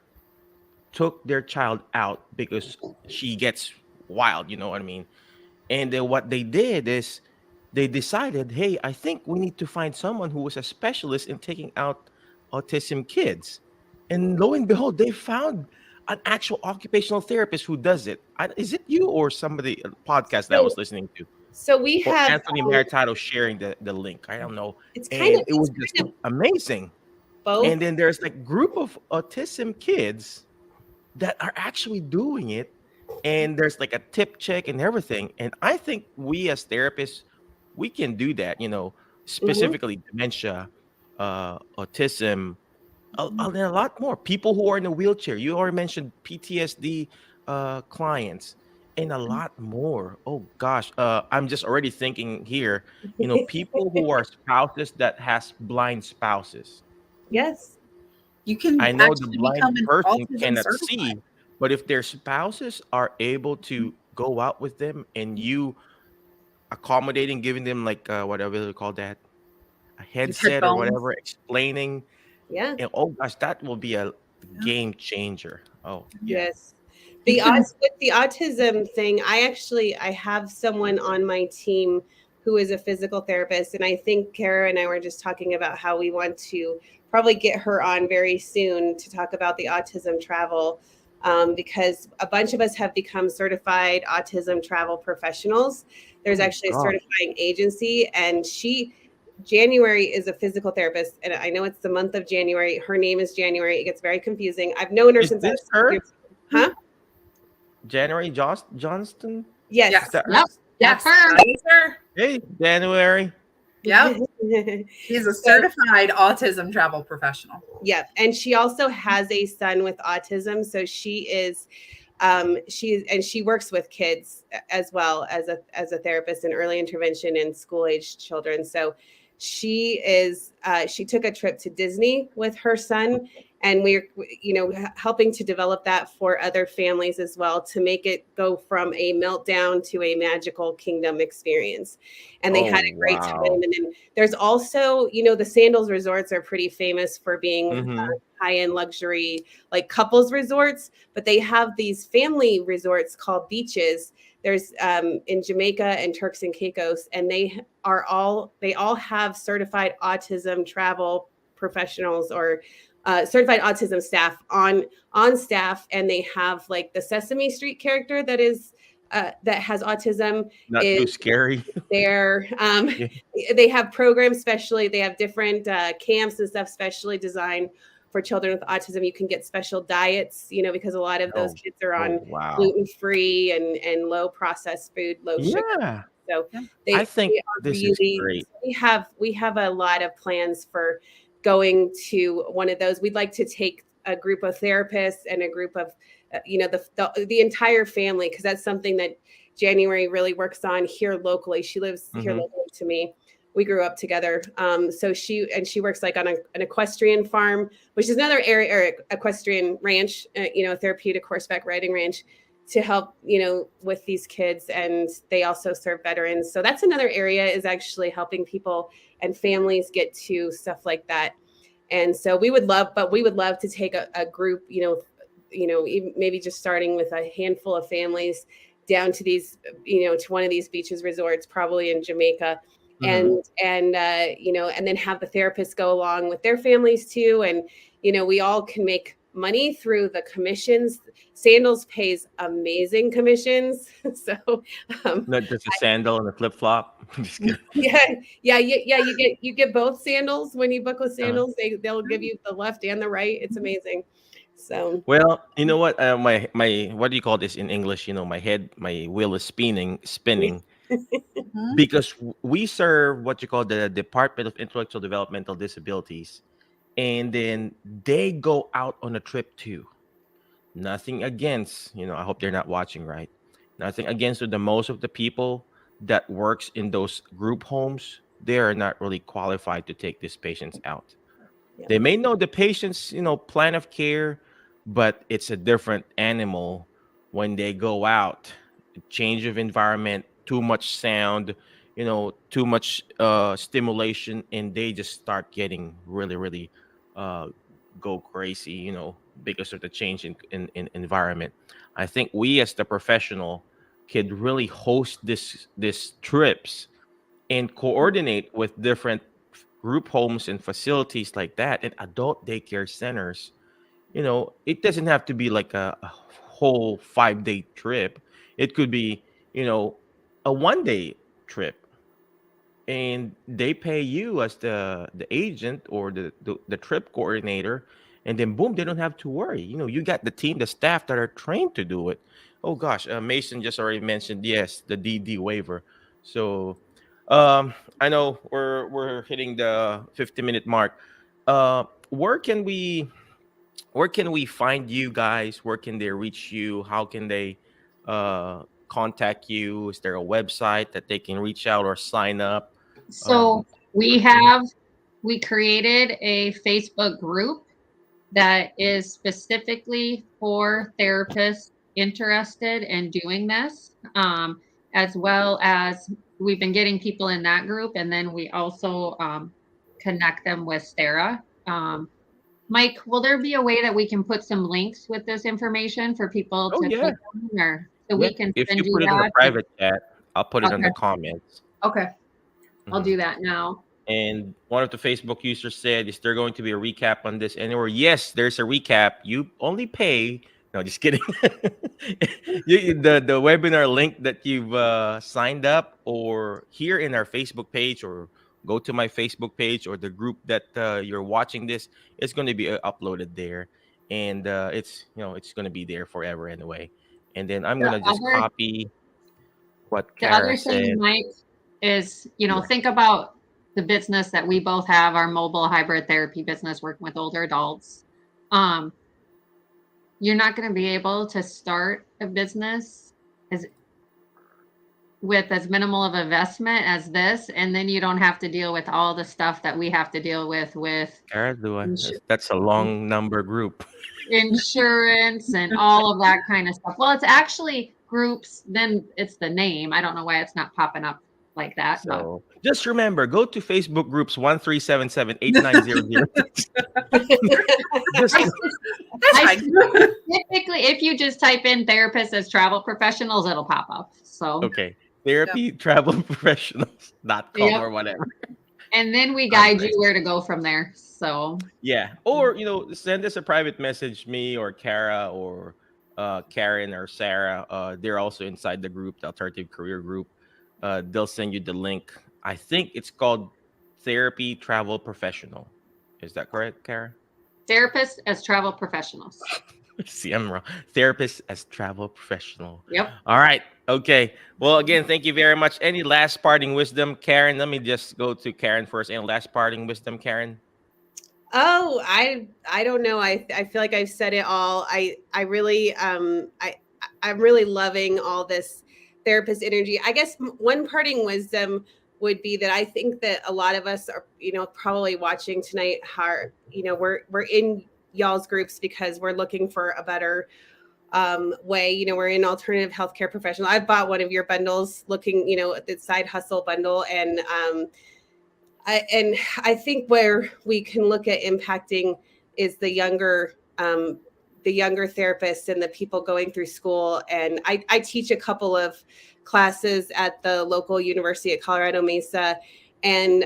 took their child out because she gets wild, you know what I mean? And then what they did is they decided, hey, I think we need to find someone who was a specialist in taking out autism kids. And lo and behold, they found an actual occupational therapist who does it. Is it you or somebody a podcast that I was So listening to? we Or have Anthony Maritado sharing the link. I don't know. And it it's was just kind of amazing. both. And then there's like group of autism kids that are actually doing it, and there's like a tip check and everything. And I think we as therapists, we can do that, Mhm. specifically dementia, autism, and a lot more people who are in a wheelchair. You already mentioned PTSD clients, and a lot more. Oh gosh, I'm just already thinking here, people who are spouses that has blind spouses. Yes. You can I know the actually become blind an person autism cannot certified. see, but if their spouses are able to go out with them, and you accommodating, giving them like whatever they call that, a Like headset or headphones. whatever, explaining, Yeah. and oh gosh, that will be a Yeah. game changer. Oh yeah. Yes. You can With the autism thing, I have someone on my team who is a physical therapist, and I think Kara and I were just talking about how we want to probably get her on very soon to talk about the autism travel, because a bunch of us have become certified autism travel professionals. There's Oh actually a gosh. certifying agency, and January is a physical therapist, and I know it's the month of January. Her name is January. It gets very confusing. I've known her Is since I this was her? huh? January Johnston? Yes. Is that her? Yep. yes, That's her. that is her. Hey, January. Yep. She's a certified autism travel professional. Yeah, and she also has a son with autism, so she works with kids as well as a therapist in early intervention and school aged children. So she took a trip to Disney with her son, and we're helping to develop that for other families as well, to make it go from a meltdown to a magical kingdom experience. And they Oh had a great time. wow. And then there's also, the Sandals resorts are pretty famous for being Mm-hmm. high-end luxury, like couples resorts, but they have these family resorts called beaches. There's in Jamaica and Turks and Caicos, and they all have certified autism travel professionals, or certified autism staff on staff, and they have like the Sesame Street character that has autism Not is too scary. there. Yeah. They have programs specially. They have different camps and stuff specially designed for children with autism. You can get special diets, because a lot of those Oh, kids are oh on wow. gluten free and low processed food, low sugar. Yeah. So Yeah. I think they are this is really. great. We have a lot of plans for going to one of those. We'd like to take a group of therapists and a group of the entire family, because that's something that January really works on here locally. She lives here Mhm. locally to me. We grew up together. So she works like on an equestrian farm, which is another area, or equestrian ranch, a therapeutic horseback riding ranch, to help, with these kids. And they also serve veterans. So that's another area, is actually helping people and families get to stuff like that. And so we would love to take a group, maybe just starting with a handful of families down to these, to one of these beaches resorts, probably in Jamaica, Mhm. and then have the therapists go along with their families too. And, we all can make money through the commissions. Sandals pays amazing commissions. So, um, Not just a sandal and a flip flop. Just kidding. yeah, yeah. You get both sandals when you book with Uh, Sandals. They'll give you the left and the right. It's amazing. So well, you know what? My what do you call this in English? My head, my wheel is spinning. Mhm. because we serve what you call the Department of Intellectual Developmental Disabilities, and then they go out on a trip too. Nothing against, I hope they're not watching, right? Nothing against with the most of the people that works in those group homes, they are not really qualified to take these patients out. Yeah. They may know the patient's, plan of care, but it's a different animal when they go out. Change of environment, too much sound, too much stimulation, and they just start getting really, really uh, go crazy, because of the change in environment. I think we as the professional could really host this trips and coordinate with different group homes and facilities like that and adult daycare centers. It doesn't have to be like a whole 5-day trip. It could be, a 1-day trip, and they pay you as the agent or the trip coordinator, and then boom, they don't have to worry. You got the team, the staff that are trained to do it. Oh gosh, Mason just already mentioned, yes, the DD waiver. So I know we're hitting the 50-minute mark. Where can we find you guys? Where can they reach you? How can they contact you? Is there a website that they can reach out or sign up? So we Mhm. have we created a Facebook group that is specifically for therapists interested in doing this, as well as we've been getting people in that group, and then we also connect them with Sarah. Mike, will there be a way that we can put some links with this information for people Oh to yeah, click on, or so yeah. we can If you send you put it in the that? private chat, I'll put it on Okay, the comments. okay, I'll Mhm. do that now. And one of the Facebook users said, "Is there going to be a recap on this anywhere?" Yes, there's a recap. You only pay. No, just kidding. The webinar link that you've signed up, or here in our Facebook page, or go to my Facebook page, or the group that you're watching this, it's going to be uploaded there, and it's going to be there forever anyway. And then I'm The gonna just other copy what The Kara other thing, said. Mike, is, Yeah. think about the business that we both have, our mobile hybrid therapy business working with older adults. Um, you're not going to be able to start a business as with as minimal of investment as this, and then you don't have to deal with all the stuff that we have to deal with Kara, do I? insu- That's a long number group. insurance and all of that kind of stuff. Well, it's actually groups, then it's the name. I don't know why it's not popping up like that, but So just remember, go to Facebook groups 13778900. Just I That's I fine. typically, if you just type in therapists as travel professionals, it'll pop up. So, okay. Therapy travel professionals.com yep. or whatever. And then we God guide you bless. where to go from there. So, Yeah. Or send us a private message, me or Kara or Karen or Sarah. They're also inside the group, the alternative career group. They'll send you the link. I think it's called Therapy Travel Professional. Is that correct, Kara? therapists as travel professionals. See, I'm wrong. Therapist as travel professional. Yep. All right. Okay. Well, again, thank you very much. Any last parting wisdom, Karen? Let me just go to Karen first. Any last parting wisdom, Karen? Oh, I don't know. I feel like I've said it all. I really I'm really loving all this therapist energy. I guess one parting wisdom would be that I think that a lot of us are, probably watching tonight are, we're in y'all's groups because we're looking for a better way. We're in alternative healthcare professional. I bought one of your bundles looking, at the side hustle bundle, and I think where we can look at impacting is the younger therapists and the people going through school. And I teach a couple of classes at the local university at Colorado Mesa, and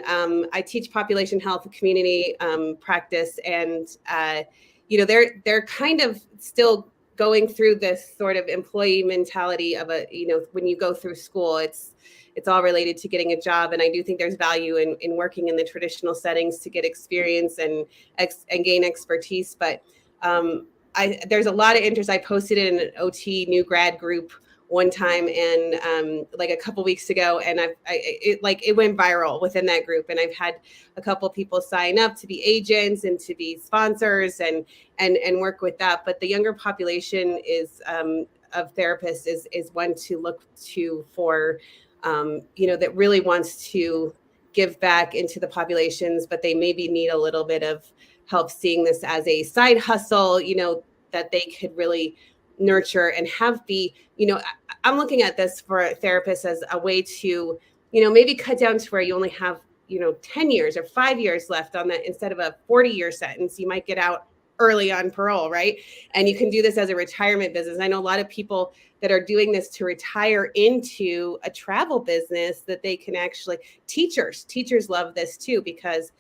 I teach population health community practice. And they're kind of still going through this sort of employee mentality of when you go through school, it's all related to getting a job. And I do think there's value in working in the traditional settings to get experience and gain expertise. But there's a lot of interest. I posted in an OT new grad group one time, and like a couple weeks ago, and it went viral within that group, and I've had a couple people sign up to be agents and to be sponsors and work with that. But the younger population is of therapists is one to look to for that really wants to give back into the populations, but they maybe need a little bit of help seeing this as a side hustle, that they could really nurture and have be, I'm looking at this for a therapist as a way to, maybe cut down to where you only have, 10 years or 5 years left on that instead of a 40-year sentence. You might get out early on parole, right? And you can do this as a retirement business. I know a lot of people that are doing this to retire into a travel business that they can actually, teachers love this too, because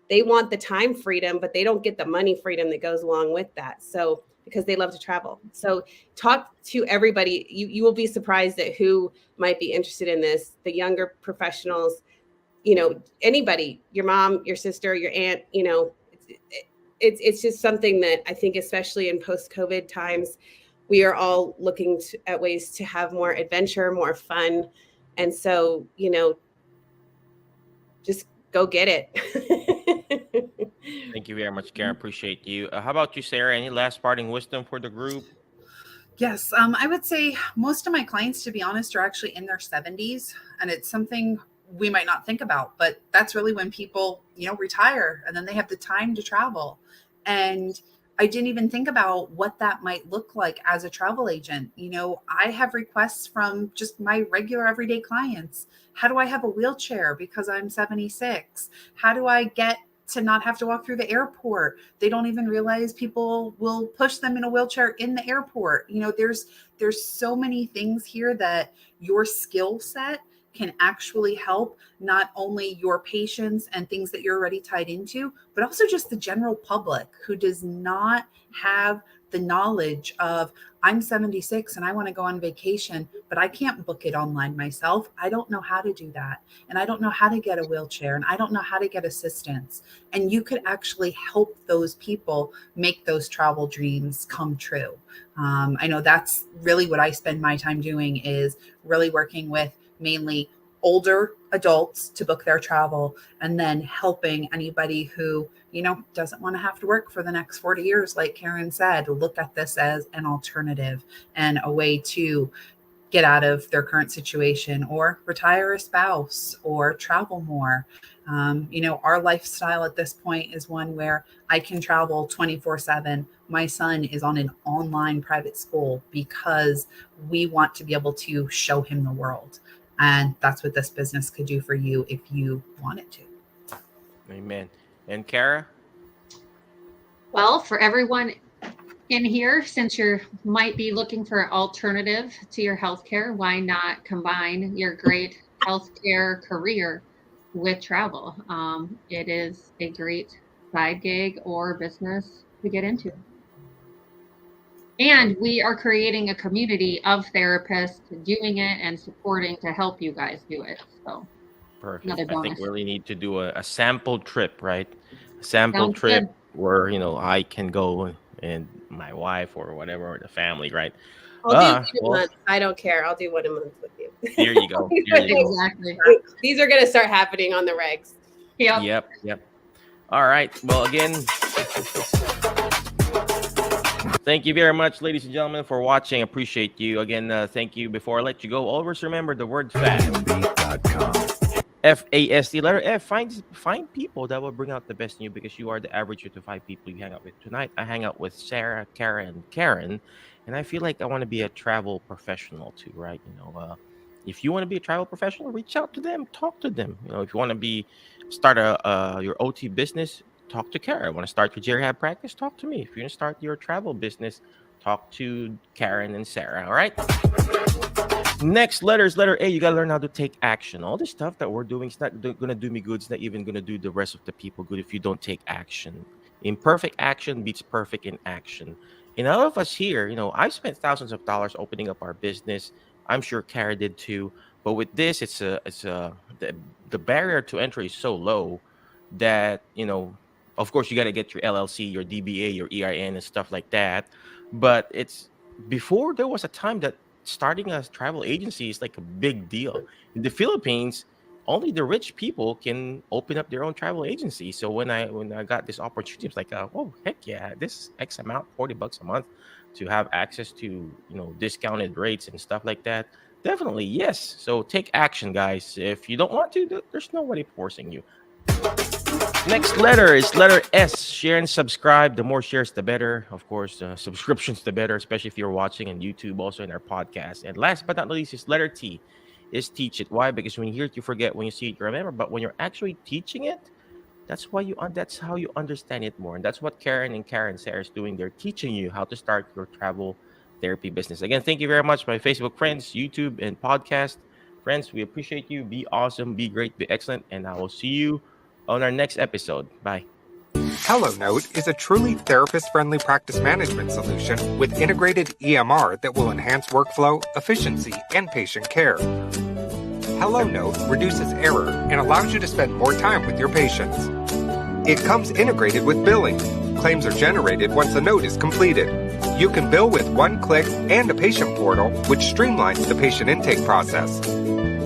they want the time freedom, but they don't get the money freedom that goes along with that. So because they love to travel. So talk to everybody. You will be surprised at who might be interested in this. The younger professionals, anybody, your mom, your sister, your aunt, it's just something that I think, especially in post-COVID times, we are all looking at ways to have more adventure, more fun. And so, just go get it. Thank you very much, Karen. Appreciate you. How about you, Sarah? Any last parting wisdom for the group? Yes, I would say most of my clients, to be honest, are actually in their 70s, and it's something we might not think about, but that's really when people, retire and then they have the time to travel. And I didn't even think about what that might look like as a travel agent. I have requests from just my regular everyday clients. How do I have a wheelchair because I'm 76? How do I get to not have to walk through the airport? They don't even realize people will push them in a wheelchair in the airport. There's so many things here that your skill set can actually help not only your patients and things that you're already tied into, but also just the general public who does not have the knowledge of, I'm 76 and I want to go on vacation, but I can't book it online myself. I don't know how to do that. And I don't know how to get a wheelchair, and I don't know how to get assistance. And you could actually help those people make those travel dreams come true. I know that's really what I spend my time doing, is really working with mainly older adults to book their travel, and then helping anybody who, doesn't want to have to work for the next 40 years. Like Karen said, look at this as an alternative and a way to get out of their current situation, or retire a spouse, or travel more. Our lifestyle at this point is one where I can travel 24/7. My son is on an online private school because we want to be able to show him the world. And that's what this business could do for you if you want it to. Amen. And Kara? Well, for everyone in here, since you might be looking for an alternative to your healthcare, why not combine your great healthcare career with travel? It is a great side gig or business to get into. And we are creating a community of therapists doing it and supporting to help you guys do it. So Perfect. another I think bonus. we really need to do a sample trip, right? A sample Sounds trip good. where, I can go and my wife or whatever, or the family, right? I'll do one a Well, month. I don't care. I'll do one a month with you. there you go. There you go. Exactly. These are going to start happening on the regs. Yep. Yep. All right. Well, again, thank you very much, ladies and gentlemen, for watching. Appreciate you. Again, thank you. Before I let you go, always remember the word FAST. PrimeMB.com. FAST, letter F. Find people that will bring out the best in you, because you are the average of the 5 people you hang out with. Tonight, I hang out with Sarah, Karen, and I feel like I want to be a travel professional too, right? If you want to be a travel professional, reach out to them, talk to them. If you want to start your OT business, talk to Karen. Want to start your rehab practice? Talk to me. If you're gonna start your travel business, talk to Karen and Sarah. All right. Next letter is letter A. You gotta learn how to take action. All this stuff that we're doing is not gonna do me good. It's not even gonna do the rest of the people good if you don't take action. Imperfect action beats perfect in action. And all of us here, I've spent thousands of dollars opening up our business. I'm sure Kara did too. But with this, the barrier to entry is so low that of course you got to get your LLC, your DBA, your EIN, and stuff like that. But it's before there was a time that starting a travel agency is like a big deal. In the Philippines, only the rich people can open up their own travel agency. So when I got this opportunity, it's like, oh heck yeah, this X amount, $40 a month, to have access to discounted rates and stuff like that. Definitely yes. So take action, guys. If you don't want to, there's nobody forcing you. Next letter is letter S. Share and subscribe. The more shares, the better. Of course, subscriptions, the better, especially if you're watching on YouTube, also in our podcast. And last but not least is letter T. Is teach it. Why? Because when you hear it, you forget. When you see it, you remember. But when you're actually teaching it, that's how you understand it more. And that's what Karen and Karen Sarah is doing. They're teaching you how to start your travel therapy business. Again, thank you very much, my Facebook friends, YouTube, and podcast friends. We appreciate you. Be awesome, be great, be excellent, and I will see you on our next episode. Bye. HelloNote is a truly therapist-friendly practice management solution with integrated EMR that will enhance workflow, efficiency, and patient care. HelloNote reduces error and allows you to spend more time with your patients. It comes integrated with billing. Claims are generated once the note is completed. You can bill with one click and a patient portal, which streamlines the patient intake process.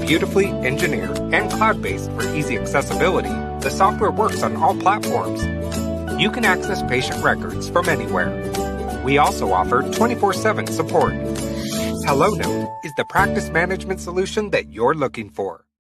Beautifully engineered and cloud-based for easy accessibility, the software works on all platforms. You can access patient records from anywhere. We also offer 24/7 support. HelloNote is the practice management solution that you're looking for.